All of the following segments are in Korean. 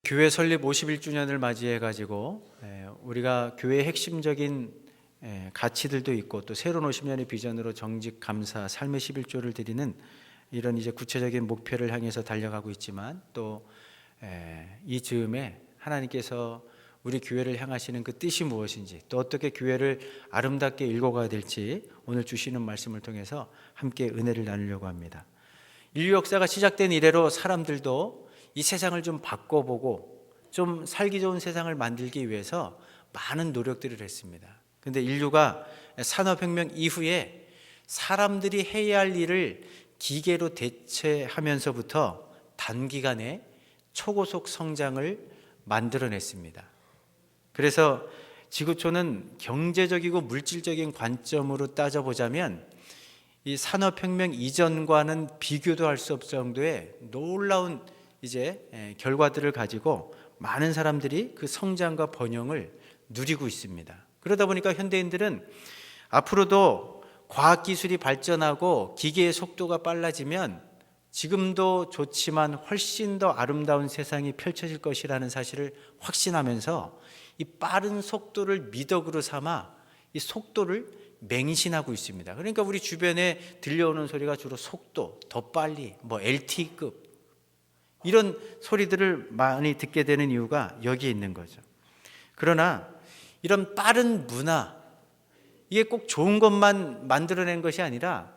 교회 설립 51주년을 맞이해 가지고 우리가 교회의 핵심적인 가치들도 있고 또 새로운 50년의 비전으로 정직, 감사, 삶의 11조를 드리는 이런 이제 구체적인 목표를 향해서 달려가고 있지만 또 이 즈음에 하나님께서 우리 교회를 향하시는 그 뜻이 무엇인지 또 어떻게 교회를 아름답게 읽어가야 될지 오늘 주시는 말씀을 통해서 함께 은혜를 나누려고 합니다. 인류 역사가 시작된 이래로 사람들도 이 세상을 좀 바꿔보고 좀 살기 좋은 세상을 만들기 위해서 많은 노력들을 했습니다. 그런데 인류가 산업혁명 이후에 사람들이 해야 할 일을 기계로 대체하면서부터 단기간에 초고속 성장을 만들어냈습니다. 그래서 지구촌은 경제적이고 물질적인 관점으로 따져보자면 이 산업혁명 이전과는 비교도 할 수 없을 정도의 놀라운 이제 결과들을 가지고 많은 사람들이 그 성장과 번영을 누리고 있습니다. 그러다 보니까 현대인들은 앞으로도 과학기술이 발전하고 기계의 속도가 빨라지면 지금도 좋지만 훨씬 더 아름다운 세상이 펼쳐질 것이라는 사실을 확신하면서 이 빠른 속도를 미덕으로 삼아 이 속도를 맹신하고 있습니다. 그러니까 우리 주변에 들려오는 소리가 주로 속도, 더 빨리, LTE급 이런 소리들을 많이 듣게 되는 이유가 여기에 있는 거죠. 그러나 이런 빠른 문화, 이게 꼭 좋은 것만 만들어낸 것이 아니라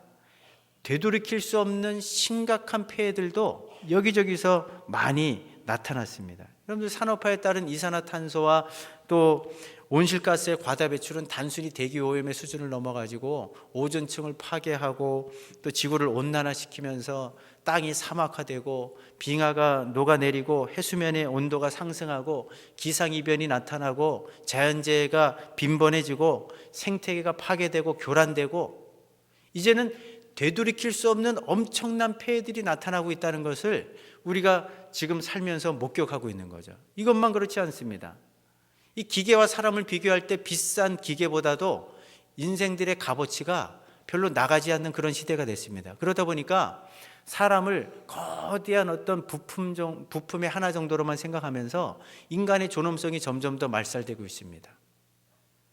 되돌이킬 수 없는 심각한 폐해들도 여기저기서 많이 나타났습니다. 여러분들 산업화에 따른 이산화탄소와 또 온실가스의 과다 배출은 단순히 대기오염의 수준을 넘어가지고 오존층을 파괴하고 또 지구를 온난화시키면서 땅이 사막화되고 빙하가 녹아내리고 해수면의 온도가 상승하고 기상이변이 나타나고 자연재해가 빈번해지고 생태계가 파괴되고 교란되고 이제는 되돌이킬 수 없는 엄청난 폐해들이 나타나고 있다는 것을 우리가 지금 살면서 목격하고 있는 거죠. 이것만 그렇지 않습니다. 이 기계와 사람을 비교할 때 비싼 기계보다도 인생들의 값어치가 별로 나가지 않는 그런 시대가 됐습니다. 그러다 보니까 사람을 거대한 어떤 부품의 하나 정도로만 생각하면서 인간의 존엄성이 점점 더 말살되고 있습니다.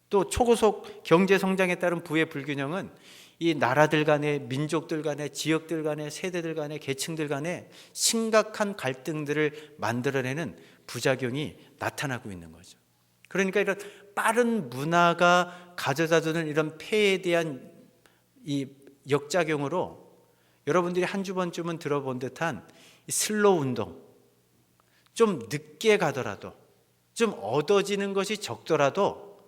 또 초고속 경제 성장에 따른 부의 불균형은 이 나라들 간의, 민족들 간의, 지역들 간의, 세대들 간의, 계층들 간의 심각한 갈등들을 만들어내는 부작용이 나타나고 있는 거죠. 그러니까 이런 빠른 문화가 가져다주는 이런 폐해에 대한 이 역작용으로 여러분들이 한 주 번쯤은 들어본 듯한 이 슬로우 운동, 좀 늦게 가더라도 좀 얻어지는 것이 적더라도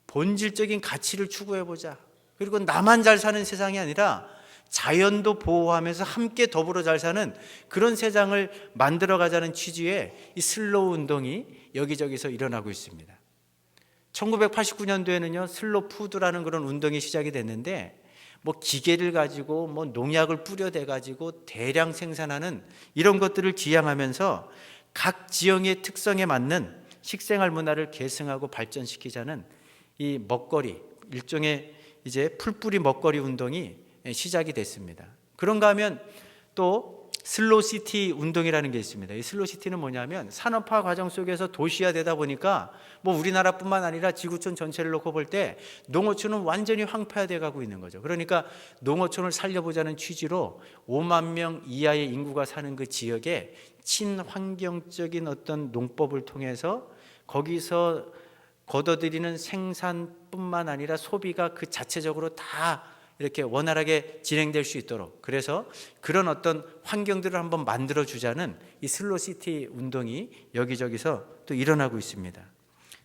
본질적인 가치를 추구해보자. 그리고 나만 잘 사는 세상이 아니라 자연도 보호하면서 함께 더불어 잘 사는 그런 세상을 만들어가자는 취지의 이 슬로우 운동이 여기저기서 일어나고 있습니다. 1989년도에는요 슬로우 푸드라는 그런 운동이 시작이 됐는데 기계를 가지고 농약을 뿌려대 가지고 대량 생산하는 이런 것들을 지향하면서 각 지역의 특성에 맞는 식생활 문화를 계승하고 발전시키자는 이 먹거리, 일종의 이제 풀뿌리 먹거리 운동이 시작이 됐습니다. 그런가 하면 또 슬로시티 운동이라는 게 있습니다. 이 슬로시티는 뭐냐면 산업화 과정 속에서 도시화되다 보니까 우리나라뿐만 아니라 지구촌 전체를 놓고 볼 때 농어촌은 완전히 황폐화되어 가고 있는 거죠. 그러니까 농어촌을 살려보자는 취지로 5만 명 이하의 인구가 사는 그 지역에 친환경적인 어떤 농법을 통해서 거기서 거둬들이는 생산뿐만 아니라 소비가 그 자체적으로 다 이렇게 원활하게 진행될 수 있도록 그래서 그런 어떤 환경들을 한번 만들어주자는 이 슬로시티 운동이 여기저기서 또 일어나고 있습니다.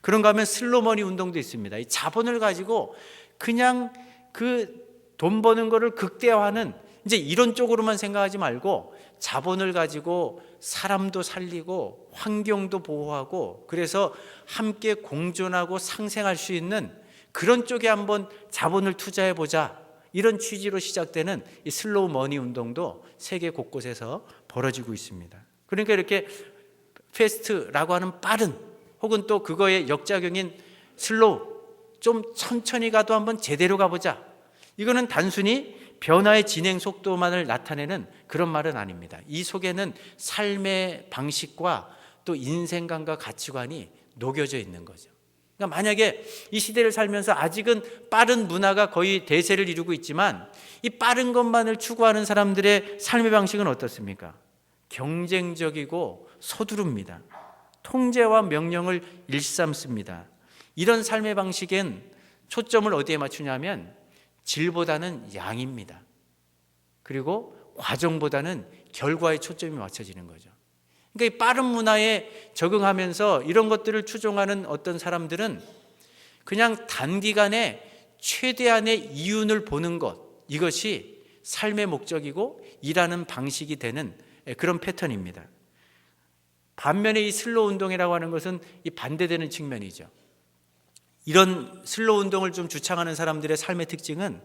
그런가 하면 슬로머니 운동도 있습니다. 이 자본을 가지고 그냥 그 돈 버는 거를 극대화하는 이제 이런 쪽으로만 생각하지 말고 자본을 가지고 사람도 살리고 환경도 보호하고 그래서 함께 공존하고 상생할 수 있는 그런 쪽에 한번 자본을 투자해보자 이런 취지로 시작되는 이 슬로우 머니 운동도 세계 곳곳에서 벌어지고 있습니다. 그러니까 이렇게 패스트라고 하는 빠른 혹은 또 그거의 역작용인 슬로우 좀 천천히 가도 한번 제대로 가보자 이거는 단순히 변화의 진행 속도만을 나타내는 그런 말은 아닙니다. 이 속에는 삶의 방식과 또 인생관과 가치관이 녹여져 있는 거죠. 그러니까 만약에 이 시대를 살면서 아직은 빠른 문화가 거의 대세를 이루고 있지만 이 빠른 것만을 추구하는 사람들의 삶의 방식은 어떻습니까? 경쟁적이고 서두릅니다. 통제와 명령을 일삼습니다. 이런 삶의 방식엔 초점을 어디에 맞추냐면 질보다는 양입니다. 그리고 과정보다는 결과에 초점이 맞춰지는 거죠. 그러니까 이 빠른 문화에 적응하면서 이런 것들을 추종하는 어떤 사람들은 그냥 단기간에 최대한의 이윤을 보는 것, 이것이 삶의 목적이고 일하는 방식이 되는 그런 패턴입니다. 반면에 이 슬로우 운동이라고 하는 것은 이 반대되는 측면이죠. 이런 슬로우 운동을 좀 주창하는 사람들의 삶의 특징은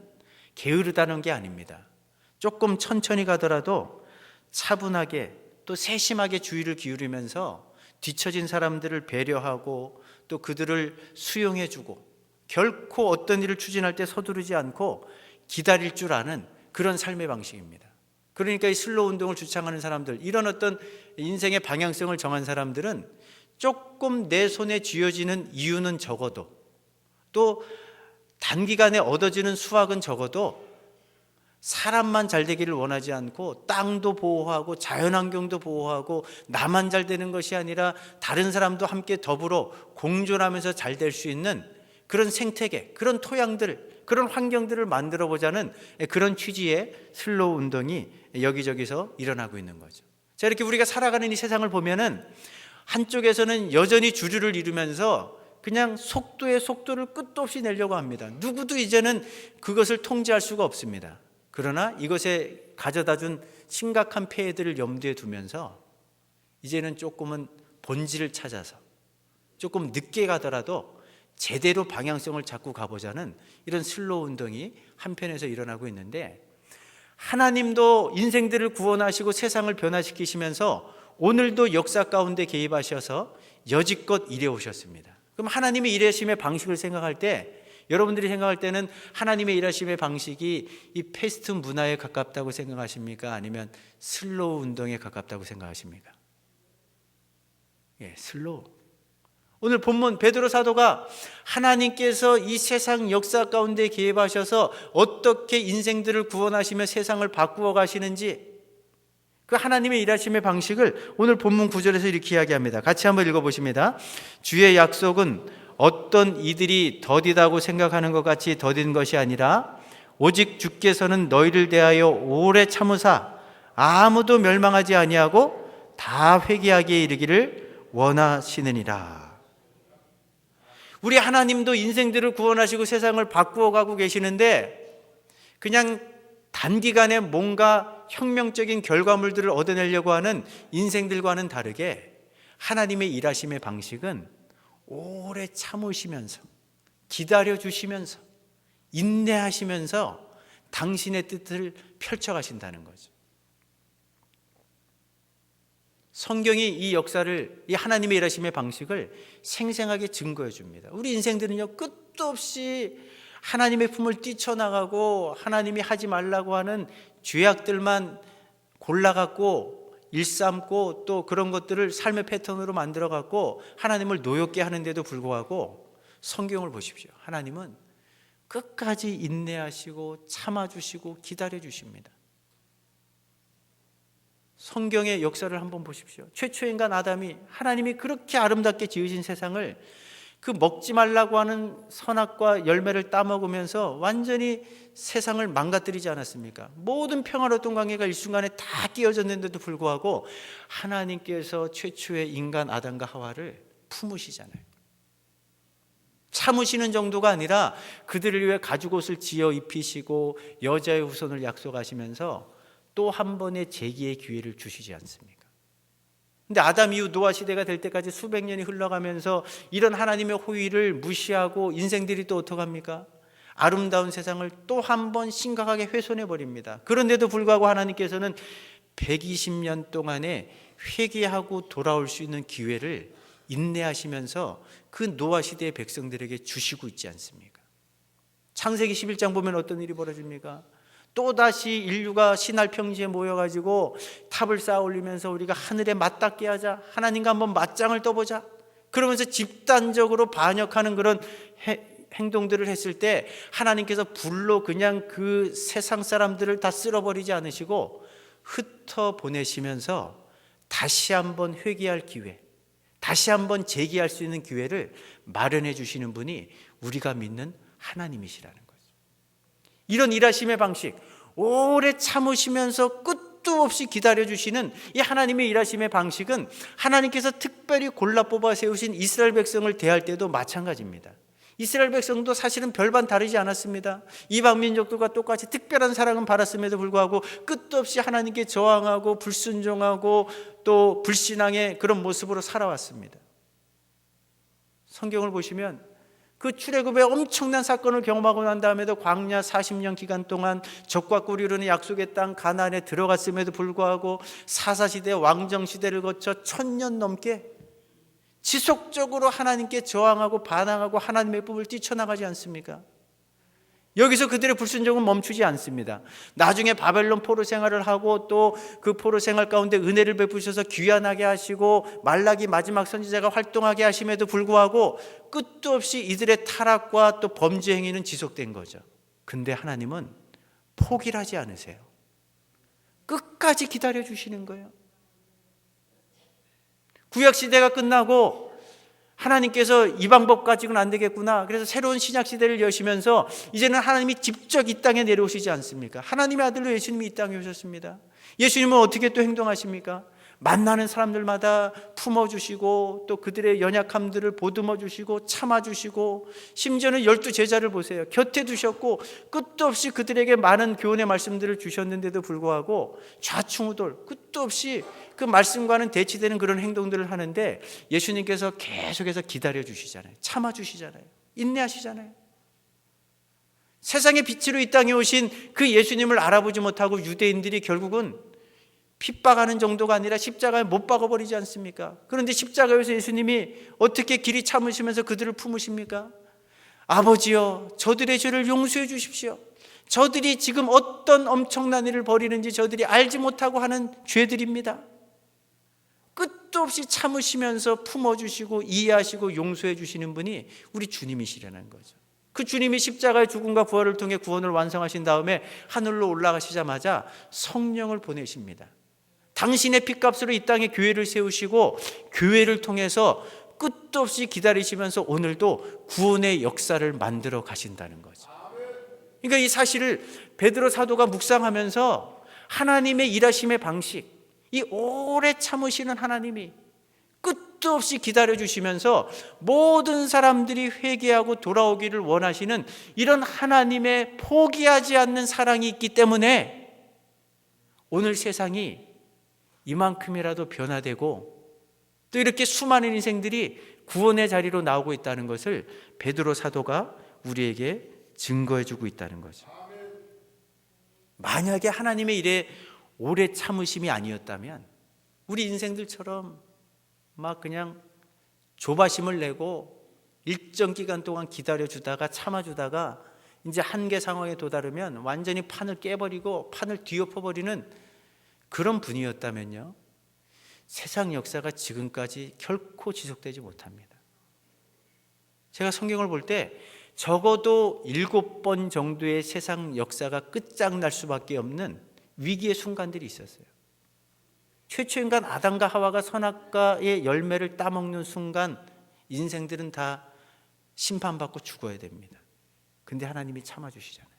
게으르다는 게 아닙니다. 조금 천천히 가더라도 차분하게 또 세심하게 주의를 기울이면서 뒤처진 사람들을 배려하고 또 그들을 수용해주고 결코 어떤 일을 추진할 때 서두르지 않고 기다릴 줄 아는 그런 삶의 방식입니다. 그러니까 이 슬로우 운동을 주창하는 사람들, 이런 어떤 인생의 방향성을 정한 사람들은 조금 내 손에 쥐어지는 이유는 적어도 또 단기간에 얻어지는 수확은 적어도 사람만 잘 되기를 원하지 않고 땅도 보호하고 자연환경도 보호하고 나만 잘 되는 것이 아니라 다른 사람도 함께 더불어 공존하면서 잘 될 수 있는 그런 생태계, 그런 토양들, 그런 환경들을 만들어 보자는 그런 취지의 슬로우 운동이 여기저기서 일어나고 있는 거죠. 자, 이렇게 우리가 살아가는 이 세상을 보면은 한쪽에서는 여전히 주류를 이루면서 그냥 속도의 속도를 끝도 없이 내려고 합니다. 누구도 이제는 그것을 통제할 수가 없습니다. 그러나 이것에 가져다 준 심각한 폐해들을 염두에 두면서 이제는 조금은 본질을 찾아서 조금 늦게 가더라도 제대로 방향성을 잡고 가보자는 이런 슬로우 운동이 한편에서 일어나고 있는데, 하나님도 인생들을 구원하시고 세상을 변화시키시면서 오늘도 역사 가운데 개입하셔서 여지껏 일해 오셨습니다. 그럼 하나님의 일하심의 방식을 생각할 때, 여러분들이 생각할 때는 하나님의 일하심의 방식이 이 패스트 문화에 가깝다고 생각하십니까? 아니면 슬로우 운동에 가깝다고 생각하십니까? 슬로우. 오늘 본문 베드로 사도가 하나님께서 이 세상 역사 가운데 개입하셔서 어떻게 인생들을 구원하시며 세상을 바꾸어 가시는지, 그 하나님의 일하심의 방식을 오늘 본문 9절에서 이렇게 이야기합니다. 같이 한번 읽어보십니다. 주의 약속은 어떤 이들이 더디다고 생각하는 것 같이 더딘 것이 아니라 오직 주께서는 너희를 대하여 오래 참으사 아무도 멸망하지 아니하고 다 회개하기에 이르기를 원하시느니라. 우리 하나님도 인생들을 구원하시고 세상을 바꾸어 가고 계시는데 그냥 단기간에 뭔가 혁명적인 결과물들을 얻어내려고 하는 인생들과는 다르게 하나님의 일하심의 방식은 오래 참으시면서 기다려주시면서 인내하시면서 당신의 뜻을 펼쳐가신다는 거죠. 성경이 이 역사를, 이 하나님의 일하심의 방식을 생생하게 증거해 줍니다. 우리 인생들은요, 끝도 없이 하나님의 품을 뛰쳐나가고 하나님이 하지 말라고 하는 죄악들만 골라갖고 일삼고 또 그런 것들을 삶의 패턴으로 만들어갖고 하나님을 노엽게 하는데도 불구하고 성경을 보십시오. 하나님은 끝까지 인내하시고 참아주시고 기다려주십니다. 성경의 역사를 한번 보십시오. 최초의 인간 아담이 하나님이 그렇게 아름답게 지으신 세상을 그 먹지 말라고 하는 선악과 열매를 따먹으면서 완전히 세상을 망가뜨리지 않았습니까? 모든 평화로웠던 관계가 일순간에 다 깨어졌는데도 불구하고 하나님께서 최초의 인간 아담과 하와를 품으시잖아요. 참으시는 정도가 아니라 그들을 위해 가죽옷을 지어 입히시고 여자의 후손을 약속하시면서 또 한 번의 재기의 기회를 주시지 않습니까? 근데 아담 이후 노아 시대가 될 때까지 수백 년이 흘러가면서 이런 하나님의 호의를 무시하고 인생들이 또 어떡합니까? 아름다운 세상을 또 한 번 심각하게 훼손해 버립니다. 그런데도 불구하고 하나님께서는 120년 동안에 회개하고 돌아올 수 있는 기회를 인내하시면서 그 노아 시대의 백성들에게 주시고 있지 않습니까? 창세기 11장 보면 어떤 일이 벌어집니까? 또다시 인류가 신할 평지에 모여가지고 탑을 쌓아 올리면서 우리가 하늘에 맞닿게 하자, 하나님과 한번 맞짱을 떠보자, 그러면서 집단적으로 반역하는 그런 행동들을 했을 때 하나님께서 불로 그냥 그 세상 사람들을 다 쓸어버리지 않으시고 흩어보내시면서 다시 한번 회개할 기회, 다시 한번 재기할 수 있는 기회를 마련해 주시는 분이 우리가 믿는 하나님이시라는 거죠. 이런 일하심의 방식, 오래 참으시면서 끝도 없이 기다려주시는 이 하나님의 일하심의 방식은 하나님께서 특별히 골라 뽑아 세우신 이스라엘 백성을 대할 때도 마찬가지입니다. 이스라엘 백성도 사실은 별반 다르지 않았습니다. 이방 민족들과 똑같이 특별한 사랑은 받았음에도 불구하고 끝도 없이 하나님께 저항하고 불순종하고 또 불신앙의 그런 모습으로 살아왔습니다. 성경을 보시면 그 출애굽의 엄청난 사건을 경험하고 난 다음에도 광야 40년 기간 동안 적과 꿀이 흐르는 약속의 땅 가나안에 들어갔음에도 불구하고 사사시대 왕정시대를 거쳐 1000년 넘게 지속적으로 하나님께 저항하고 반항하고 하나님의 법을 뛰쳐나가지 않습니까? 여기서 그들의 불순종은 멈추지 않습니다. 나중에 바벨론 포로 생활을 하고 또 그 포로 생활 가운데 은혜를 베푸셔서 귀환하게 하시고 말라기 마지막 선지자가 활동하게 하심에도 불구하고 끝도 없이 이들의 타락과 또 범죄 행위는 지속된 거죠. 근데 하나님은 포기를 하지 않으세요. 끝까지 기다려 주시는 거예요. 구약시대가 끝나고 하나님께서 이 방법 가지고는 안 되겠구나, 그래서 새로운 신약시대를 여시면서 이제는 하나님이 직접 이 땅에 내려오시지 않습니까? 하나님의 아들로 예수님이 이 땅에 오셨습니다. 예수님은 어떻게 또 행동하십니까? 만나는 사람들마다 품어주시고 또 그들의 연약함들을 보듬어주시고 참아주시고 심지어는 12제자를 보세요. 곁에 두셨고 끝도 없이 그들에게 많은 교훈의 말씀들을 주셨는데도 불구하고 좌충우돌 끝도 없이 그 말씀과는 대치되는 그런 행동들을 하는데 예수님께서 계속해서 기다려주시잖아요. 참아주시잖아요. 인내하시잖아요. 세상의 빛으로 이 땅에 오신 그 예수님을 알아보지 못하고 유대인들이 결국은 핍박하는 정도가 아니라 십자가에 못 박아버리지 않습니까? 그런데 십자가에서 예수님이 어떻게 길이 참으시면서 그들을 품으십니까? 아버지여, 저들의 죄를 용서해 주십시오. 저들이 지금 어떤 엄청난 일을 벌이는지 저들이 알지 못하고 하는 죄들입니다. 끝도 없이 참으시면서 품어주시고 이해하시고 용서해 주시는 분이 우리 주님이시라는 거죠. 그 주님이 십자가의 죽음과 부활을 통해 구원을 완성하신 다음에 하늘로 올라가시자마자 성령을 보내십니다. 당신의 핏값으로 이 땅에 교회를 세우시고 교회를 통해서 끝도 없이 기다리시면서 오늘도 구원의 역사를 만들어 가신다는 거죠. 그러니까 이 사실을 베드로 사도가 묵상하면서 하나님의 일하심의 방식, 이 오래 참으시는 하나님이 끝도 없이 기다려주시면서 모든 사람들이 회개하고 돌아오기를 원하시는 이런 하나님의 포기하지 않는 사랑이 있기 때문에 오늘 세상이 이만큼이라도 변화되고 또 이렇게 수많은 인생들이 구원의 자리로 나오고 있다는 것을 베드로 사도가 우리에게 증거해주고 있다는 거죠. 만약에 하나님의 일에 오래 참으심이 아니었다면 우리 인생들처럼 막 그냥 조바심을 내고 일정 기간 동안 기다려주다가 참아주다가 이제 한계 상황에 도달하면 완전히 판을 깨버리고 판을 뒤엎어버리는 그런 분이었다면요, 세상 역사가 지금까지 결코 지속되지 못합니다. 제가 성경을 볼 때 적어도 7번 정도의 세상 역사가 끝장날 수밖에 없는 위기의 순간들이 있었어요. 최초 인간 아담과 하와가 선악과의 열매를 따먹는 순간 인생들은 다 심판받고 죽어야 됩니다. 근데 하나님이 참아주시잖아요.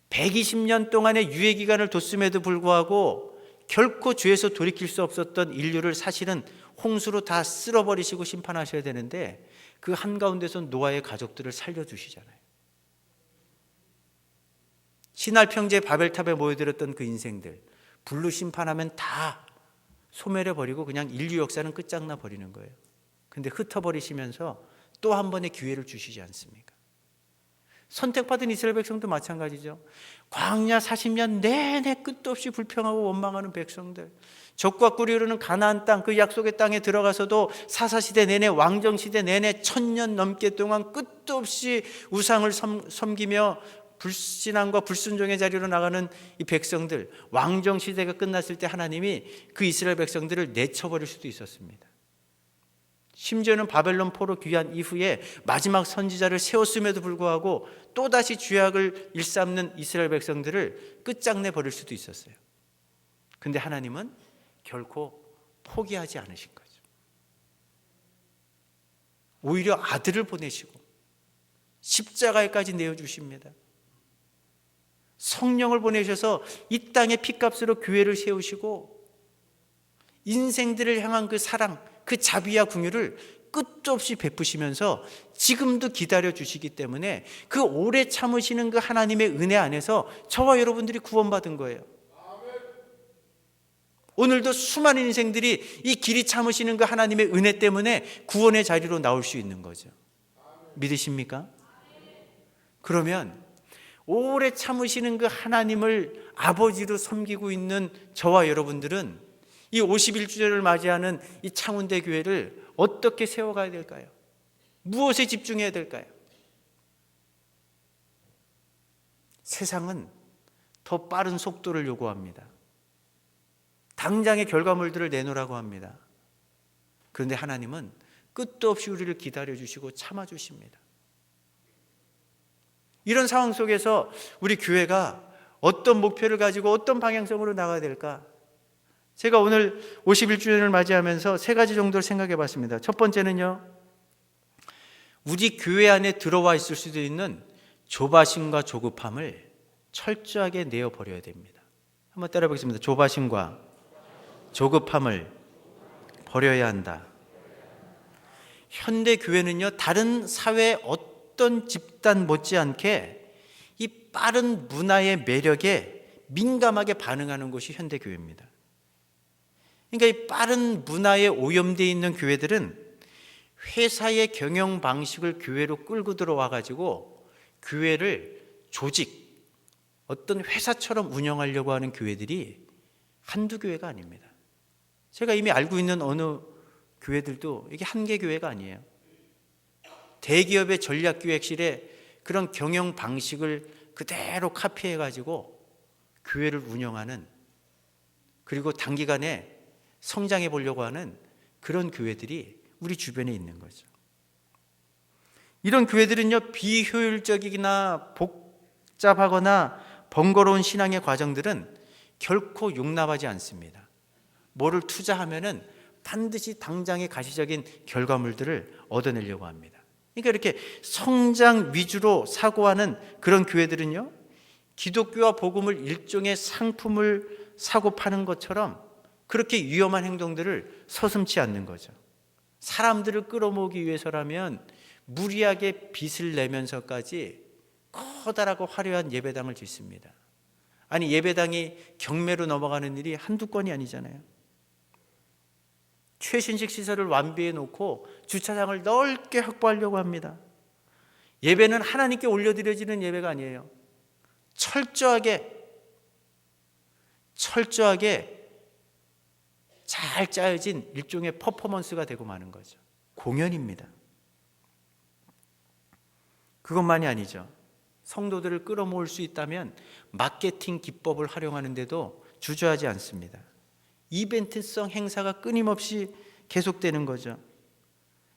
120년 동안의 유예 기간을 뒀음에도 불구하고 결코 죄에서 돌이킬 수 없었던 인류를 사실은 홍수로 다 쓸어버리시고 심판하셔야 되는데 그 한가운데서 노아의 가족들을 살려주시잖아요. 신할 평지의 바벨탑에 모여들었던 그 인생들 불로 심판하면 다 소멸해버리고 그냥 인류 역사는 끝장나 버리는 거예요. 근데 흩어버리시면서 또 한 번의 기회를 주시지 않습니까? 선택받은 이스라엘 백성도 마찬가지죠. 광야 40년 내내 끝도 없이 불평하고 원망하는 백성들, 적과 꿀이 흐르는 가나안 땅, 그 약속의 땅에 들어가서도 사사시대 내내, 왕정시대 내내 1000년 넘게 동안 끝도 없이 우상을 섬기며 불신앙과 불순종의 자리로 나가는 이 백성들, 왕정 시대가 끝났을 때 하나님이 그 이스라엘 백성들을 내쳐버릴 수도 있었습니다. 심지어는 바벨론 포로 귀환 이후에 마지막 선지자를 세웠음에도 불구하고 또다시 죄악을 일삼는 이스라엘 백성들을 끝장내 버릴 수도 있었어요. 근데 하나님은 결코 포기하지 않으신 거죠. 오히려 아들을 보내시고 십자가에까지 내어주십니다. 성령을 보내셔서 이 땅의 핏값으로 교회를 세우시고 인생들을 향한 그 사랑, 그 자비와 긍휼을 끝도 없이 베푸시면서 지금도 기다려 주시기 때문에 그 오래 참으시는 그 하나님의 은혜 안에서 저와 여러분들이 구원받은 거예요. 오늘도 수많은 인생들이 이 길이 참으시는 그 하나님의 은혜 때문에 구원의 자리로 나올 수 있는 거죠. 믿으십니까? 그러면 오래 참으시는 그 하나님을 아버지로 섬기고 있는 저와 여러분들은 이 51주년을 맞이하는 이 창운대 교회를 어떻게 세워가야 될까요? 무엇에 집중해야 될까요? 세상은 더 빠른 속도를 요구합니다. 당장의 결과물들을 내놓으라고 합니다. 그런데 하나님은 끝도 없이 우리를 기다려주시고 참아주십니다. 이런 상황 속에서 우리 교회가 어떤 목표를 가지고 어떤 방향성으로 나가야 될까? 제가 오늘 51주년을 맞이하면서 세 가지 정도를 생각해 봤습니다. 첫 번째는요, 우리 교회 안에 들어와 있을 수도 있는 조바심과 조급함을 철저하게 내어버려야 됩니다. 한번 따라해 보겠습니다. 조바심과 조급함을 버려야 한다. 현대 교회는요, 다른 사회 어떤 집단 못지않게 이 빠른 문화의 매력에 민감하게 반응하는 것이 현대 교회입니다. 그러니까 이 빠른 문화에 오염되어 있는 교회들은 회사의 경영 방식을 교회로 끌고 들어와 가지고 교회를 조직, 어떤 회사처럼 운영하려고 하는 교회들이 한두 교회가 아닙니다. 제가 이미 알고 있는 어느 교회들도 이게 한 개 교회가 아니에요. 대기업의 전략기획실에 그런 경영 방식을 그대로 카피해 가지고 교회를 운영하는, 그리고 단기간에 성장해 보려고 하는 그런 교회들이 우리 주변에 있는 거죠. 이런 교회들은요, 비효율적이거나 복잡하거나 번거로운 신앙의 과정들은 결코 용납하지 않습니다. 뭐를 투자하면은 반드시 당장의 가시적인 결과물들을 얻어내려고 합니다. 그러니까 이렇게 성장 위주로 사고하는 그런 교회들은요, 기독교와 복음을 일종의 상품을 사고 파는 것처럼 그렇게 위험한 행동들을 서슴지 않는 거죠. 사람들을 끌어모으기 위해서라면 무리하게 빚을 내면서까지 커다랗고 화려한 예배당을 짓습니다. 아니, 예배당이 경매로 넘어가는 일이 한두 건이 아니잖아요. 최신식 시설을 완비해 놓고 주차장을 넓게 확보하려고 합니다. 예배는 하나님께 올려드려지는 예배가 아니에요. 철저하게 잘 짜여진 일종의 퍼포먼스가 되고 마는 거죠. 공연입니다. 그것만이 아니죠. 성도들을 끌어모을 수 있다면 마케팅 기법을 활용하는데도 주저하지 않습니다. 이벤트성 행사가 끊임없이 계속되는 거죠.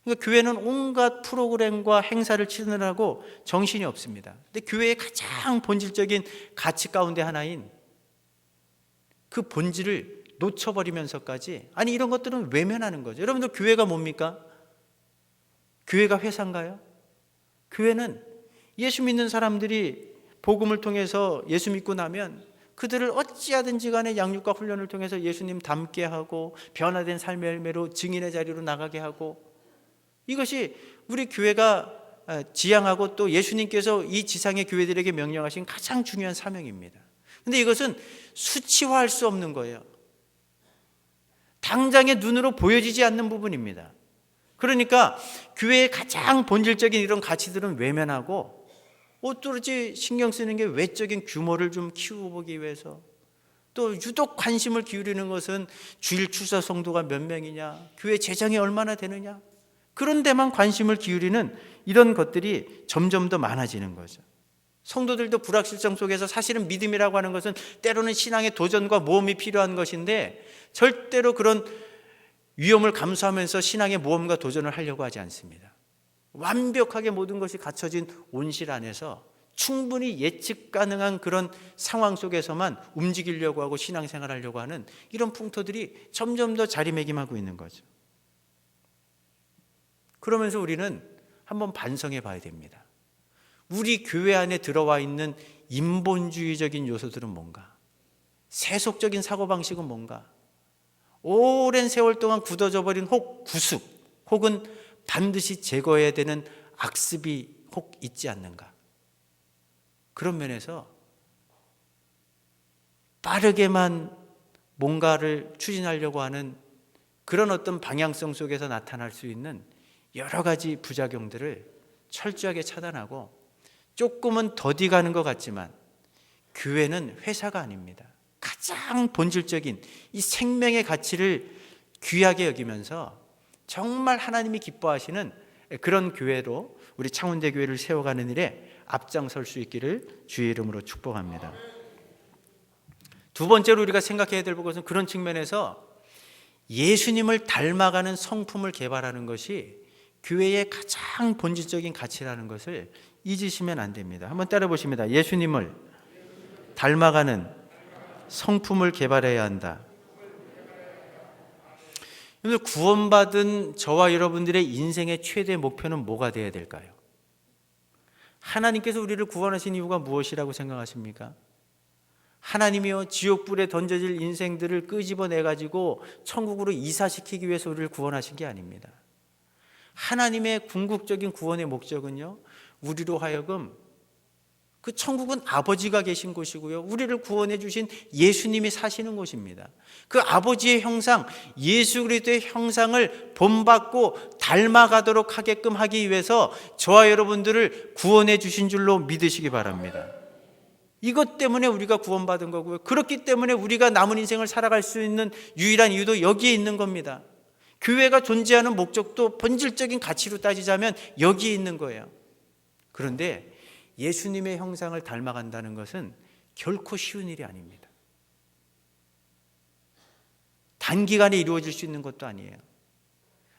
그러니까 교회는 온갖 프로그램과 행사를 치르느라고 정신이 없습니다. 근데 교회의 가장 본질적인 가치 가운데 하나인 그 본질을 놓쳐버리면서까지, 아니, 이런 것들은 외면하는 거죠. 여러분들, 교회가 뭡니까? 교회가 회사인가요? 교회는 예수 믿는 사람들이 복음을 통해서 예수 믿고 나면 그들을 어찌하든지 간에 양육과 훈련을 통해서 예수님 닮게 하고 변화된 삶의 열매로 증인의 자리로 나가게 하고, 이것이 우리 교회가 지향하고 또 예수님께서 이 지상의 교회들에게 명령하신 가장 중요한 사명입니다. 그런데 이것은 수치화할 수 없는 거예요. 당장의 눈으로 보여지지 않는 부분입니다. 그러니까 교회의 가장 본질적인 이런 가치들은 외면하고, 오뚜르지 신경 쓰는 게 외적인 규모를 좀 키워보기 위해서, 또 유독 관심을 기울이는 것은 주일 출사 성도가 몇 명이냐, 교회 재정이 얼마나 되느냐, 그런 데만 관심을 기울이는 이런 것들이 점점 더 많아지는 거죠. 성도들도 불확실성 속에서 사실은 믿음이라고 하는 것은 때로는 신앙의 도전과 모험이 필요한 것인데 절대로 그런 위험을 감수하면서 신앙의 모험과 도전을 하려고 하지 않습니다. 완벽하게 모든 것이 갖춰진 온실 안에서 충분히 예측 가능한 그런 상황 속에서만 움직이려고 하고 신앙생활하려고 하는 이런 풍토들이 점점 더 자리매김하고 있는 거죠. 그러면서 우리는 한번 반성해 봐야 됩니다. 우리 교회 안에 들어와 있는 인본주의적인 요소들은 뭔가? 세속적인 사고방식은 뭔가? 오랜 세월 동안 굳어져 버린 구습 혹은 반드시 제거해야 되는 악습이 혹 있지 않는가? 그런 면에서 빠르게만 뭔가를 추진하려고 하는 그런 어떤 방향성 속에서 나타날 수 있는 여러 가지 부작용들을 철저하게 차단하고, 조금은 더디가는 것 같지만 교회는 회사가 아닙니다. 가장 본질적인 이 생명의 가치를 귀하게 여기면서 정말 하나님이 기뻐하시는 그런 교회로 우리 창원대 교회를 세워가는 일에 앞장설 수 있기를 주의 이름으로 축복합니다. 두 번째로 우리가 생각해야 될 것은 그런 측면에서 예수님을 닮아가는 성품을 개발하는 것이 교회의 가장 본질적인 가치라는 것을 잊으시면 안 됩니다. 한번 따라 보십니다. 예수님을 닮아가는 성품을 개발해야 한다. 오늘 구원받은 저와 여러분들의 인생의 최대 목표는 뭐가 되어야 될까요? 하나님께서 우리를 구원하신 이유가 무엇이라고 생각하십니까? 하나님이요, 지옥불에 던져질 인생들을 끄집어내가지고 천국으로 이사시키기 위해서 우리를 구원하신 게 아닙니다. 하나님의 궁극적인 구원의 목적은요, 우리로 하여금 그 천국은 아버지가 계신 곳이고요, 우리를 구원해 주신 예수님이 사시는 곳입니다. 그 아버지의 형상, 예수 그리스도의 형상을 본받고 닮아가도록 하게끔 하기 위해서 저와 여러분들을 구원해 주신 줄로 믿으시기 바랍니다. 이것 때문에 우리가 구원받은 거고요, 그렇기 때문에 우리가 남은 인생을 살아갈 수 있는 유일한 이유도 여기에 있는 겁니다. 교회가 존재하는 목적도 본질적인 가치로 따지자면 여기에 있는 거예요. 그런데 예수님의 형상을 닮아간다는 것은 결코 쉬운 일이 아닙니다. 단기간에 이루어질 수 있는 것도 아니에요.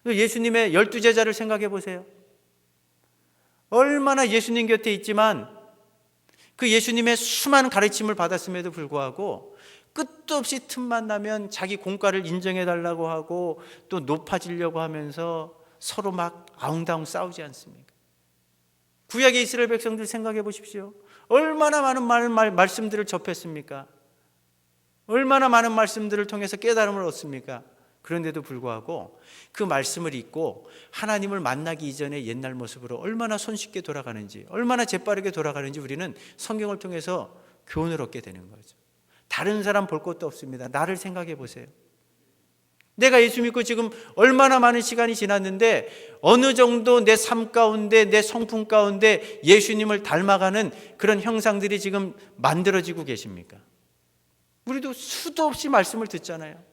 예수님의 12제자를 생각해 보세요. 얼마나 예수님 곁에 있지만 그 예수님의 수많은 가르침을 받았음에도 불구하고 끝도 없이 틈만 나면 자기 공과를 인정해 달라고 하고 또 높아지려고 하면서 서로 막 아웅다웅 싸우지 않습니까? 구약의 이스라엘 백성들 생각해 보십시오. 얼마나 많은 말씀들을 접했습니까? 얼마나 많은 말씀들을 통해서 깨달음을 얻습니까? 그런데도 불구하고 그 말씀을 잊고 하나님을 만나기 이전의 옛날 모습으로 얼마나 손쉽게 돌아가는지, 얼마나 재빠르게 돌아가는지 우리는 성경을 통해서 교훈을 얻게 되는 거죠. 다른 사람 볼 것도 없습니다. 나를 생각해 보세요. 내가 예수 믿고 지금 얼마나 많은 시간이 지났는데 어느 정도 내 삶 가운데, 내 성품 가운데 예수님을 닮아가는 그런 형상들이 지금 만들어지고 계십니까? 우리도 수도 없이 말씀을 듣잖아요.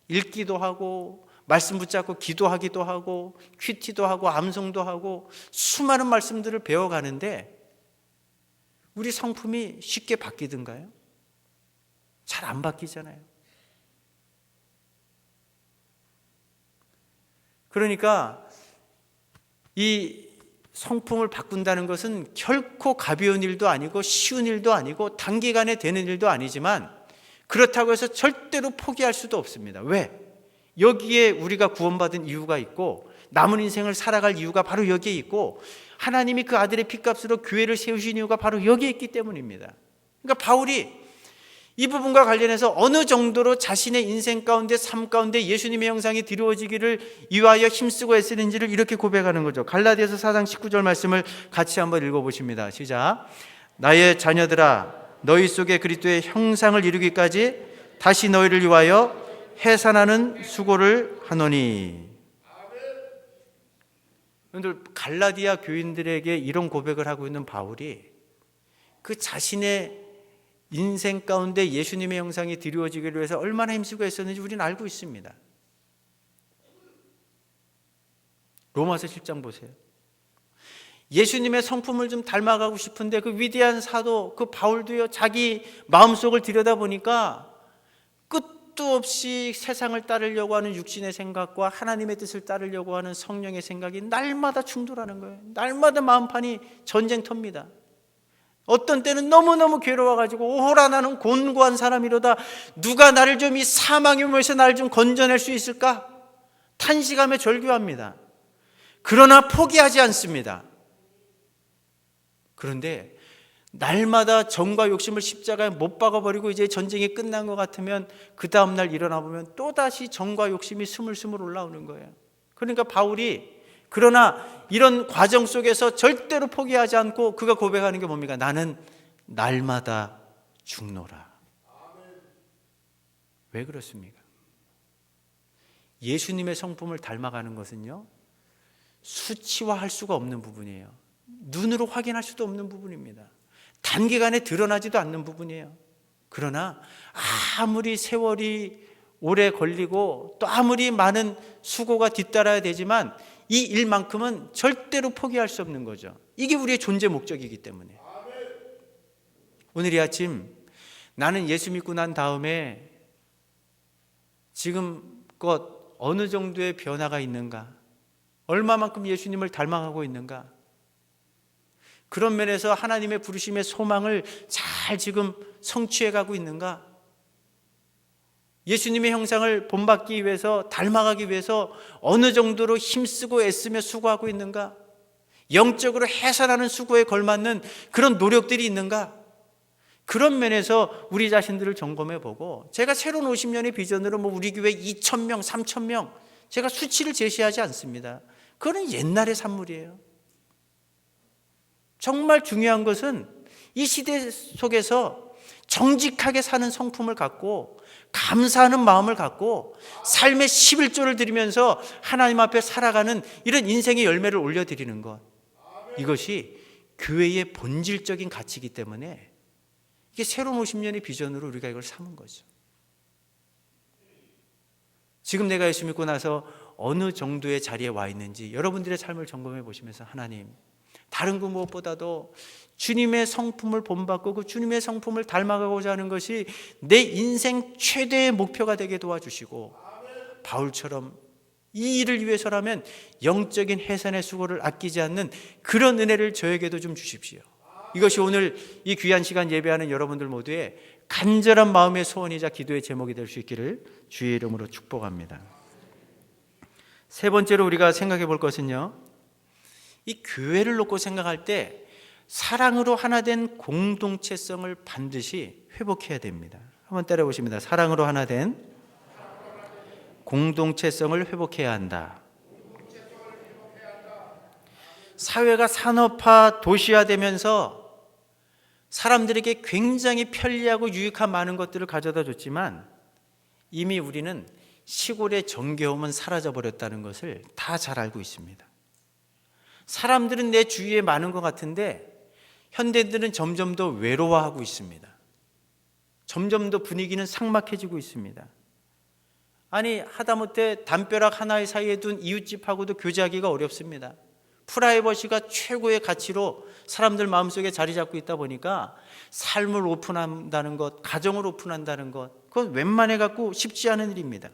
읽기도 하고 말씀 붙잡고 기도하기도 하고 큐티도 하고 암송도 하고 수많은 말씀들을 배워가는데 우리 성품이 쉽게 바뀌던가요? 잘 안 바뀌잖아요. 그러니까 이 성품을 바꾼다는 것은 결코 가벼운 일도 아니고 쉬운 일도 아니고 단기간에 되는 일도 아니지만 그렇다고 해서 절대로 포기할 수도 없습니다. 왜? 여기에 우리가 구원받은 이유가 있고 남은 인생을 살아갈 이유가 바로 여기에 있고 하나님이 그 아들의 피값으로 교회를 세우신 이유가 바로 여기에 있기 때문입니다. 그러니까 바울이 이 부분과 관련해서 어느 정도로 자신의 인생 가운데, 삶 가운데 예수님의 형상이 드리워지기를 위하여 힘쓰고 애쓰는지를 이렇게 고백하는 거죠. 갈라디아서 4장 19절 말씀을 같이 한번 읽어보십니다. 시작. 나의 자녀들아, 너희 속에 그리스도의 형상을 이루기까지 다시 너희를 위하여 해산하는 수고를 하노니. 여러분들, 갈라디아 교인들에게 이런 고백을 하고 있는 바울이 그 자신의 인생 가운데 예수님의 형상이 드리워지기를 위해서 얼마나 힘쓰고 했었는지 우리는 알고 있습니다. 로마서 7장 보세요. 예수님의 성품을 좀 닮아가고 싶은데 그 위대한 사도 그 바울도요, 자기 마음속을 들여다보니까 끝도 없이 세상을 따르려고 하는 육신의 생각과 하나님의 뜻을 따르려고 하는 성령의 생각이 날마다 충돌하는 거예요. 날마다 마음판이 전쟁터입니다. 어떤 때는 너무너무 괴로워가지고 오호라 나는 곤고한 사람이로다, 누가 나를 좀 이 사망의 몸에서 나를 좀 건져낼 수 있을까 탄식하며 절규합니다. 그러나 포기하지 않습니다. 그런데 날마다 정과 욕심을 십자가에 못 박아버리고 이제 전쟁이 끝난 것 같으면 그 다음날 일어나 보면 또다시 정과 욕심이 스물스물 올라오는 거예요. 그러니까 바울이 그러나 이런 과정 속에서 절대로 포기하지 않고 그가 고백하는 게 뭡니까? 나는 날마다 죽노라. 왜 그렇습니까? 예수님의 성품을 닮아가는 것은요, 수치화할 수가 없는 부분이에요. 눈으로 확인할 수도 없는 부분입니다. 단기간에 드러나지도 않는 부분이에요. 그러나 아무리 세월이 오래 걸리고 또 아무리 많은 수고가 뒤따라야 되지만 이 일만큼은 절대로 포기할 수 없는 거죠. 이게 우리의 존재 목적이기 때문에. 오늘 이 아침 나는 예수 믿고 난 다음에 지금껏 어느 정도의 변화가 있는가, 얼마만큼 예수님을 닮아가고 있는가, 그런 면에서 하나님의 부르심의 소망을 잘 지금 성취해가고 있는가, 예수님의 형상을 본받기 위해서, 닮아가기 위해서 어느 정도로 힘쓰고 애쓰며 수고하고 있는가, 영적으로 해산하는 수고에 걸맞는 그런 노력들이 있는가, 그런 면에서 우리 자신들을 점검해 보고, 제가 새로운 50년의 비전으로 우리 교회 2,000명, 3,000명, 제가 수치를 제시하지 않습니다. 그거는 옛날의 산물이에요. 정말 중요한 것은 이 시대 속에서 정직하게 사는 성품을 갖고 감사하는 마음을 갖고 삶의 11조를 드리면서 하나님 앞에 살아가는 이런 인생의 열매를 올려드리는 것, 이것이 교회의 본질적인 가치이기 때문에 이게 새로운 50년의 비전으로 우리가 이걸 삼은 거죠. 지금 내가 예수 믿고 나서 어느 정도의 자리에 와 있는지 여러분들의 삶을 점검해 보시면서, 하나님, 다른 그 무엇보다도 주님의 성품을 본받고 그 주님의 성품을 닮아가고자 하는 것이 내 인생 최대의 목표가 되게 도와주시고, 바울처럼 이 일을 위해서라면 영적인 해산의 수고를 아끼지 않는 그런 은혜를 저에게도 좀 주십시오. 이것이 오늘 이 귀한 시간 예배하는 여러분들 모두의 간절한 마음의 소원이자 기도의 제목이 될 수 있기를 주의 이름으로 축복합니다. 세 번째로 우리가 생각해 볼 것은요, 이 교회를 놓고 생각할 때 사랑으로 하나 된 공동체성을 반드시 회복해야 됩니다. 한번 따라해 보십니다. 사랑으로 하나 된 공동체성을 회복해야 한다. 사회가 산업화, 도시화되면서 사람들에게 굉장히 편리하고 유익한 많은 것들을 가져다 줬지만 이미 우리는 시골의 정겨움은 사라져 버렸다는 것을 다 잘 알고 있습니다. 사람들은 내 주위에 많은 것 같은데 현대인들은 점점 더 외로워하고 있습니다. 점점 더 분위기는 삭막해지고 있습니다. 아니, 하다못해 담벼락 하나의 사이에 둔 이웃집하고도 교제하기가 어렵습니다. 프라이버시가 최고의 가치로 사람들 마음속에 자리 잡고 있다 보니까 삶을 오픈한다는 것, 가정을 오픈한다는 것, 그건 웬만해 갖고 쉽지 않은 일입니다.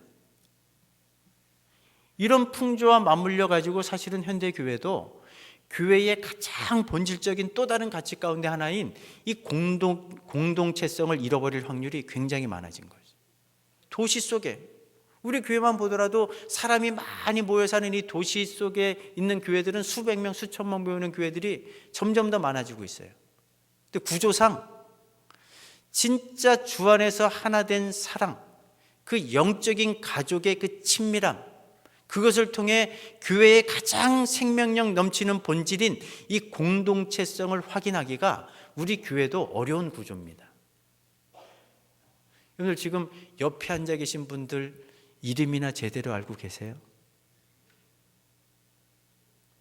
이런 풍조와 맞물려 가지고 사실은 현대 교회도 교회의 가장 본질적인 또 다른 가치 가운데 하나인 이 공동체성을 잃어버릴 확률이 굉장히 많아진 거죠. 도시 속에, 우리 교회만 보더라도 사람이 많이 모여 사는 이 도시 속에 있는 교회들은 수백 명, 수천만 모이는 교회들이 점점 더 많아지고 있어요. 근데 구조상 진짜 주 안에서 하나 된 사랑, 그 영적인 가족의 그 친밀함, 그것을 통해 교회의 가장 생명력 넘치는 본질인 이 공동체성을 확인하기가 우리 교회도 어려운 구조입니다. 오늘 지금 옆에 앉아 계신 분들 이름이나 제대로 알고 계세요?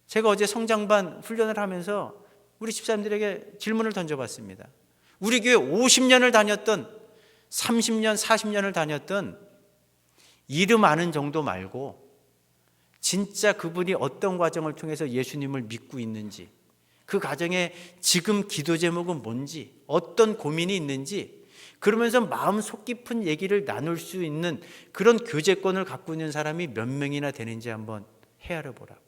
제가 어제 성장반 훈련을 하면서 우리 집사님들에게 질문을 던져봤습니다. 우리 교회 50년을 다녔던, 30년, 40년을 다녔던 이름 아는 정도 말고 진짜 그분이 어떤 과정을 통해서 예수님을 믿고 있는지, 그 가정에 지금 기도 제목은 뭔지, 어떤 고민이 있는지, 그러면서 마음 속 깊은 얘기를 나눌 수 있는 그런 교제권을 갖고 있는 사람이 몇 명이나 되는지 한번 헤아려 보라고.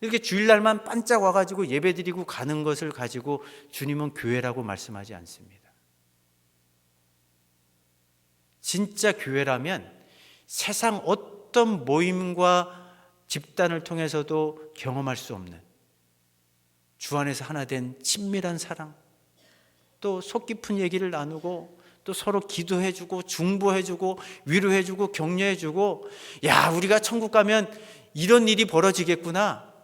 이렇게 주일날만 반짝 와가지고 예배드리고 가는 것을 가지고 주님은 교회라고 말씀하지 않습니다. 진짜 교회라면 세상 어떤 모임과 집단을 통해서도 경험할 수 없는 주 안에서 하나 된 친밀한 사랑, 또 속 깊은 얘기를 나누고 또 서로 기도해주고 중보해주고 위로해주고 격려해주고, 야, 우리가 천국 가면 이런 일이 벌어지겠구나,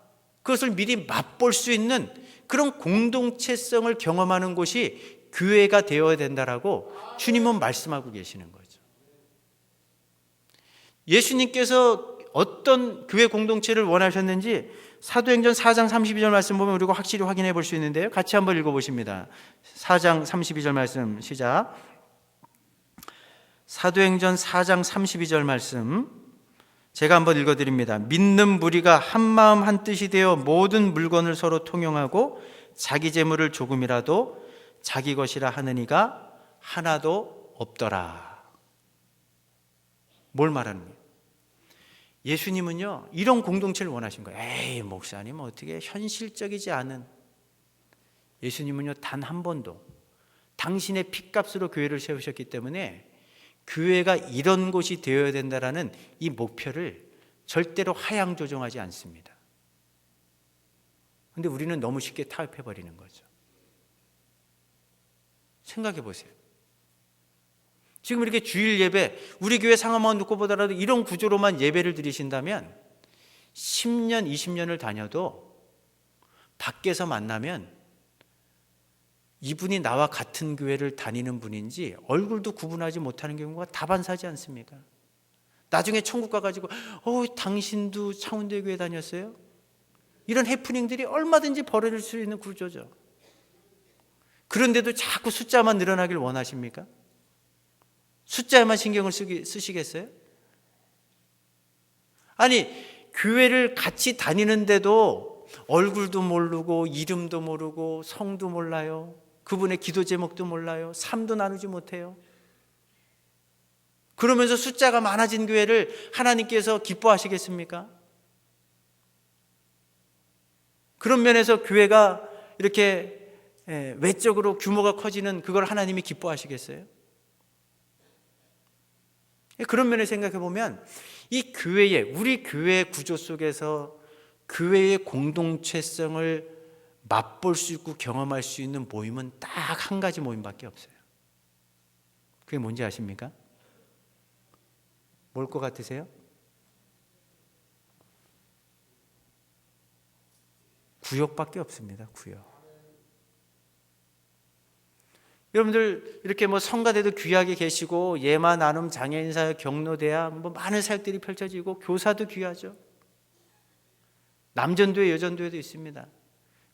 그것을 미리 맛볼 수 있는 그런 공동체성을 경험하는 곳이 교회가 되어야 된다라고 주님은 말씀하고 계시는 거죠. 예수님께서 어떤 교회 공동체를 원하셨는지 사도행전 4장 32절 말씀 보면 우리가 확실히 확인해 볼 수 있는데요. 같이 한번 읽어보십니다. 4장 32절 말씀 시작. 사도행전 4장 32절 말씀 제가 한번 읽어드립니다. 믿는 무리가 한 마음 한 뜻이 되어 모든 물건을 서로 통용하고 자기 재물을 조금이라도 자기 것이라 하는 이가 하나도 없더라. 뭘 말하는 거예요? 예수님은요, 이런 공동체를 원하신 거예요. 에이, 목사님 어떻게 현실적이지 않은. 예수님은요, 단 한 번도 당신의 핏값으로 교회를 세우셨기 때문에 교회가 이런 곳이 되어야 된다라는 이 목표를 절대로 하향 조정하지 않습니다. 그런데 우리는 너무 쉽게 타협해버리는 거죠. 생각해 보세요. 지금 이렇게 주일 예배, 우리 교회 상황만 놓고 보더라도 이런 구조로만 예배를 드리신다면 10년, 20년을 다녀도 밖에서 만나면 이분이 나와 같은 교회를 다니는 분인지 얼굴도 구분하지 못하는 경우가 다반사지 않습니까? 나중에 천국 가가지고 당신도 창원대 교회 다녔어요? 이런 해프닝들이 얼마든지 벌어질 수 있는 구조죠. 그런데도 자꾸 숫자만 늘어나길 원하십니까? 숫자에만 신경을 쓰시겠어요? 아니, 교회를 같이 다니는데도 얼굴도 모르고 이름도 모르고 성도 몰라요. 그분의 기도 제목도 몰라요. 삶도 나누지 못해요. 그러면서 숫자가 많아진 교회를 하나님께서 기뻐하시겠습니까? 그런 면에서 교회가 이렇게 외적으로 규모가 커지는 그걸 하나님이 기뻐하시겠어요? 그런 면을 생각해 보면 이 교회의, 우리 교회의 구조 속에서 교회의 공동체성을 맛볼 수 있고 경험할 수 있는 모임은 딱 한 가지 모임밖에 없어요. 그게 뭔지 아십니까? 뭘 것 같으세요? 구역밖에 없습니다. 구역. 여러분들 이렇게 성가대도 귀하게 계시고 예마 나눔 장애인사역 경로대학 많은 사역들이 펼쳐지고 교사도 귀하죠. 남전도회 여전도회도 있습니다.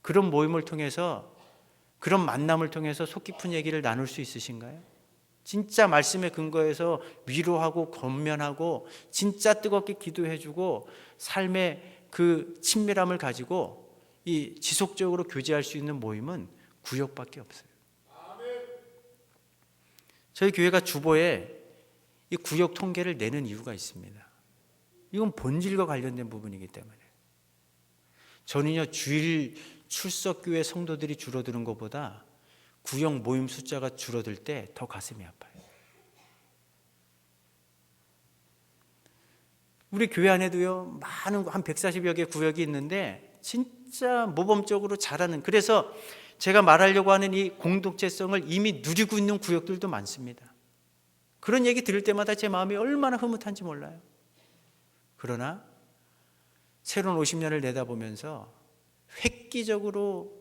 그런 모임을 통해서, 그런 만남을 통해서 속 깊은 얘기를 나눌 수 있으신가요? 진짜 말씀에 근거해서 위로하고 권면하고 진짜 뜨겁게 기도해주고 삶의 그 친밀함을 가지고 이 지속적으로 교제할 수 있는 모임은 구역밖에 없어요. 저희 교회가 주보에 이 구역 통계를 내는 이유가 있습니다. 이건 본질과 관련된 부분이기 때문에. 저는요, 주일 출석교회 성도들이 줄어드는 것보다 구역 모임 숫자가 줄어들 때 더 가슴이 아파요. 우리 교회 안에도요, 많은 한 140여 개 구역이 있는데 진짜 모범적으로 잘하는, 그래서 제가 말하려고 하는 이 공동체성을 이미 누리고 있는 구역들도 많습니다. 그런 얘기 들을 때마다 제 마음이 얼마나 흐뭇한지 몰라요. 그러나 새로운 50년을 내다보면서 획기적으로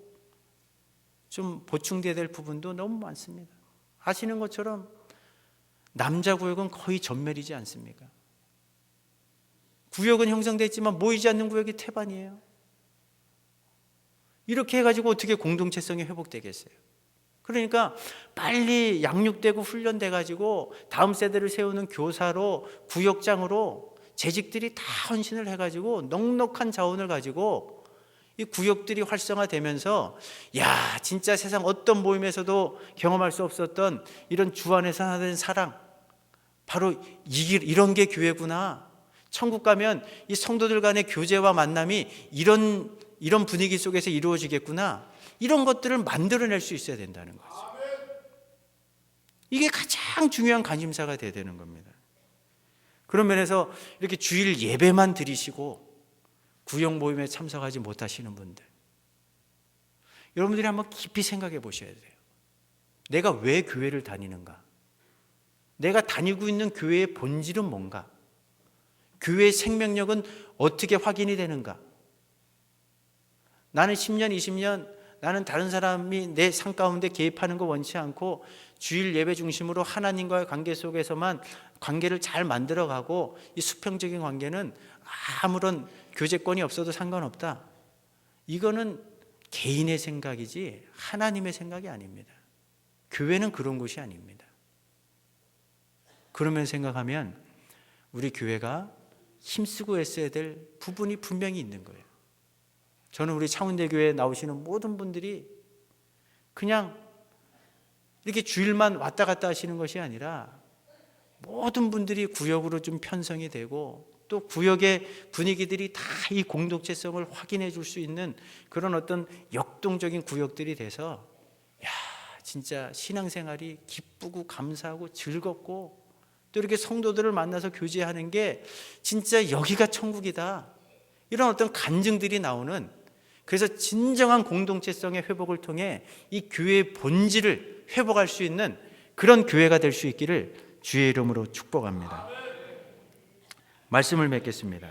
좀 보충돼야 될 부분도 너무 많습니다. 아시는 것처럼 남자 구역은 거의 전멸이지 않습니까? 구역은 형성됐지만 모이지 않는 구역이 태반이에요. 이렇게 해가지고 어떻게 공동체성이 회복되겠어요? 그러니까 빨리 양육되고 훈련돼가지고 다음 세대를 세우는 교사로, 구역장으로 재직들이 다 헌신을 해가지고 넉넉한 자원을 가지고 이 구역들이 활성화되면서 야, 진짜 세상 어떤 모임에서도 경험할 수 없었던 이런 주 안에서 하나 된 사랑, 바로 이런 게 교회구나. 천국 가면 이 성도들 간의 교제와 만남이 이런 분위기 속에서 이루어지겠구나. 이런 것들을 만들어낼 수 있어야 된다는 거죠. 이게 가장 중요한 관심사가 돼야 되는 겁니다. 그런 면에서 이렇게 주일 예배만 드리시고 구역 모임에 참석하지 못하시는 분들, 여러분들이 한번 깊이 생각해 보셔야 돼요. 내가 왜 교회를 다니는가? 내가 다니고 있는 교회의 본질은 뭔가? 교회의 생명력은 어떻게 확인이 되는가? 나는 10년, 20년 나는 다른 사람이 내 삶 가운데 개입하는 거 원치 않고 주일 예배 중심으로 하나님과의 관계 속에서만 관계를 잘 만들어가고 이 수평적인 관계는 아무런 교제권이 없어도 상관없다. 이거는 개인의 생각이지 하나님의 생각이 아닙니다. 교회는 그런 곳이 아닙니다. 그러면 생각하면 우리 교회가 힘쓰고 애써야 될 부분이 분명히 있는 거예요. 저는 우리 창원대교회에 나오시는 모든 분들이 그냥 이렇게 주일만 왔다 갔다 하시는 것이 아니라 모든 분들이 구역으로 좀 편성이 되고 또 구역의 분위기들이 다 이 공동체성을 확인해 줄 수 있는 그런 어떤 역동적인 구역들이 돼서 야, 진짜 신앙생활이 기쁘고 감사하고 즐겁고 또 이렇게 성도들을 만나서 교제하는 게 진짜 여기가 천국이다. 이런 어떤 간증들이 나오는, 그래서 진정한 공동체성의 회복을 통해 이 교회의 본질을 회복할 수 있는 그런 교회가 될 수 있기를 주의 이름으로 축복합니다. 말씀을 맺겠습니다.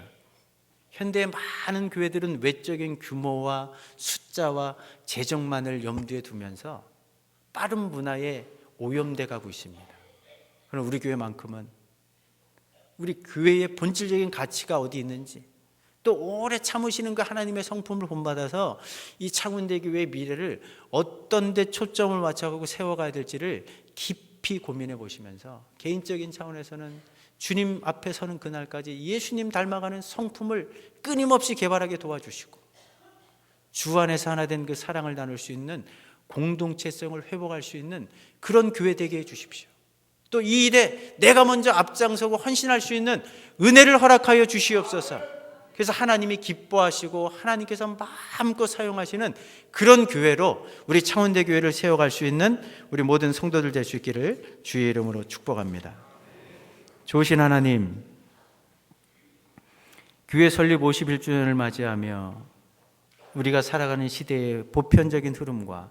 현대의 많은 교회들은 외적인 규모와 숫자와 재정만을 염두에 두면서 빠른 문화에 오염돼 가고 있습니다. 그럼 우리 교회만큼은 우리 교회의 본질적인 가치가 어디 있는지, 또 오래 참으시는 그 하나님의 성품을 본받아서 이 창원대교회의 미래를 어떤 데 초점을 맞춰가고 세워가야 될지를 깊이 고민해 보시면서 개인적인 차원에서는 주님 앞에 서는 그날까지 예수님 닮아가는 성품을 끊임없이 개발하게 도와주시고 주 안에서 하나 된 그 사랑을 나눌 수 있는 공동체성을 회복할 수 있는 그런 교회 되게 해 주십시오. 또 이 일에 내가 먼저 앞장서고 헌신할 수 있는 은혜를 허락하여 주시옵소서. 그래서 하나님이 기뻐하시고 하나님께서 마음껏 사용하시는 그런 교회로 우리 창원대교회를 세워갈 수 있는 우리 모든 성도들 될 수 있기를 주의 이름으로 축복합니다. 좋으신 하나님, 교회 설립 51주년을 맞이하며 우리가 살아가는 시대의 보편적인 흐름과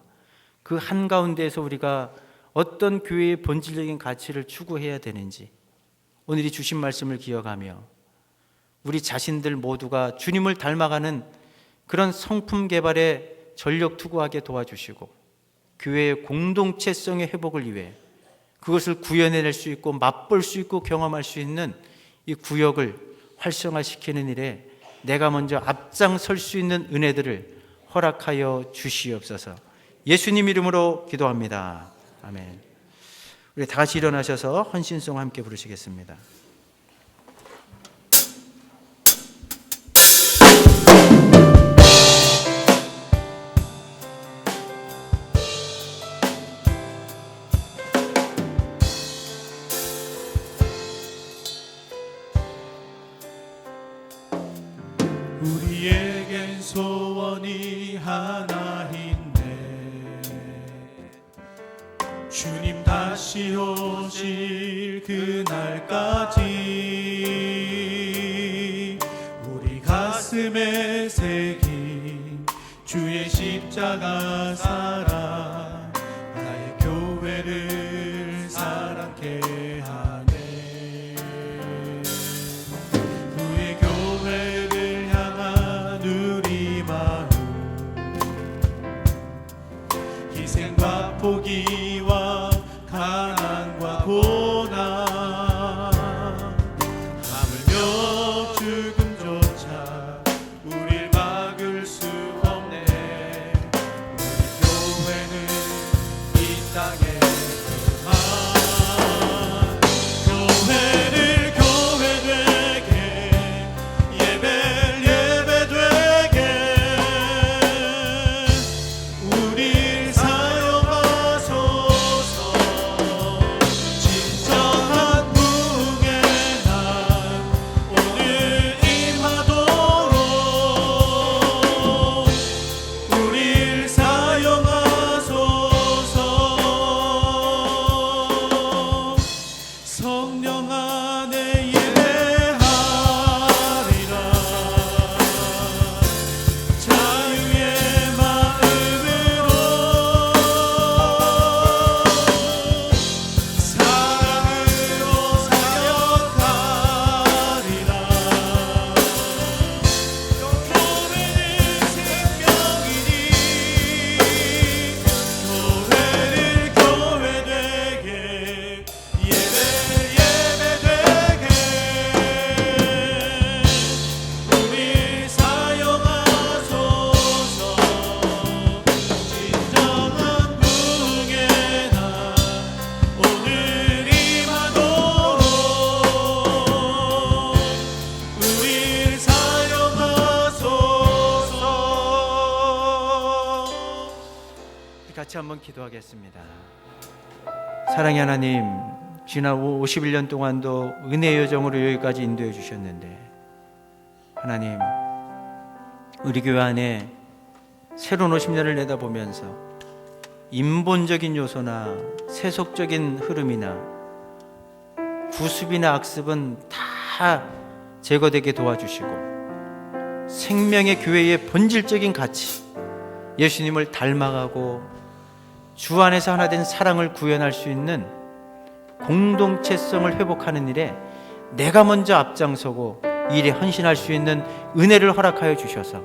그 한가운데에서 우리가 어떤 교회의 본질적인 가치를 추구해야 되는지 오늘 이 주신 말씀을 기억하며 우리 자신들 모두가 주님을 닮아가는 그런 성품 개발에 전력 투구하게 도와주시고 교회의 공동체성의 회복을 위해 그것을 구현해낼 수 있고 맛볼 수 있고 경험할 수 있는 이 구역을 활성화시키는 일에 내가 먼저 앞장설 수 있는 은혜들을 허락하여 주시옵소서. 예수님 이름으로 기도합니다. 아멘. 우리 다 같이 일어나셔서 헌신송 함께 부르시겠습니다. 우리에겐 소원이 하나 있네. 주님 다시 오실 그날까지 우리 가슴에 새긴 주의 십자가 사랑 나의 교회를 사랑케 하네. 우리 교회를 향한 우리 마음 희생과 포기와 가난과 고난 하물며 죽음조차 우릴 막을 수 없네. 우리 교회 같이 한번 기도하겠습니다. 사랑의 하나님, 지난 51년 동안도 은혜의 여정으로 여기까지 인도해 주셨는데, 하나님, 우리 교회 안에 새로운 50년을 내다보면서 인본적인 요소나 세속적인 흐름이나 구습이나 악습은 다 제거되게 도와주시고, 생명의 교회의 본질적인 가치, 예수님을 닮아가고 주 안에서 하나 된 사랑을 구현할 수 있는 공동체성을 회복하는 일에 내가 먼저 앞장서고 일에 헌신할 수 있는 은혜를 허락하여 주셔서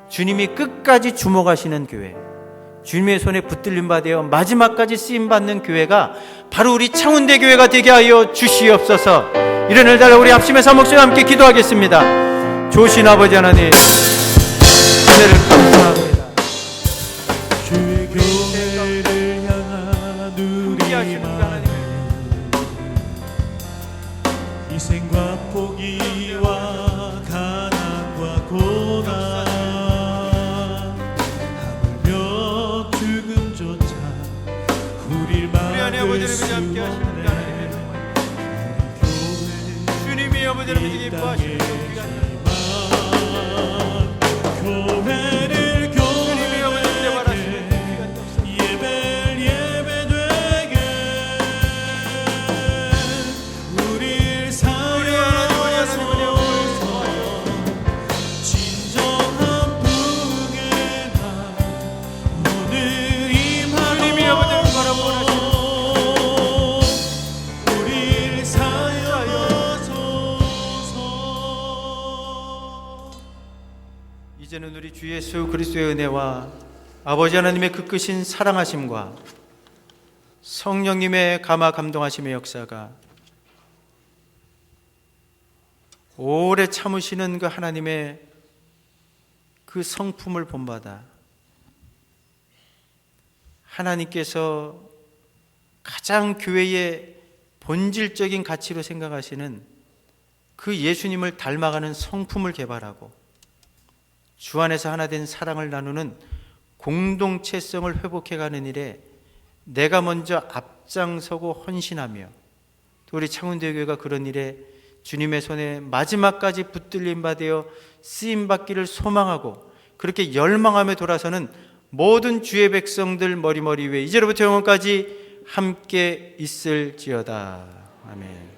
주님이 끝까지 주목하시는 교회, 주님의 손에 붙들림 받아 마지막까지 쓰임받는 교회가 바로 우리 창운대 교회가 되게 하여 주시옵소서. 이런 을 달라 우리 합심해서 목소리 함께 기도하겠습니다. 좋으신 아버지 하나님, 은혜를 감사합니다. 주의 교회를 향한 우리 마음, 희생과 포기와 가난과 고난, 하물며 죽음조차 우릴 막을 수 없네. 주님이 아버지를 믿게 기뻐하시는 교회를 예배되게 우릴 사랑하소서. 진정한 부흥의 날 오늘 임하소서. 우릴 사용하소서. 이제는 우리 주 예수 그리스도의 은혜와 아버지 하나님의 그 크신 사랑하심과 성령님의 감화 감동하심의 역사가 오래 참으시는 그 하나님의 그 성품을 본받아 하나님께서 가장 교회의 본질적인 가치로 생각하시는 그 예수님을 닮아가는 성품을 개발하고 주 안에서 하나 된 사랑을 나누는 공동체성을 회복해가는 일에 내가 먼저 앞장서고 헌신하며 또 우리 창운대교회가 그런 일에 주님의 손에 마지막까지 붙들림 받아 쓰임받기를 소망하고 그렇게 열망하며 돌아서는 모든 주의 백성들 머리머리 위에 이제로부터 영원까지 함께 있을지어다. 아멘.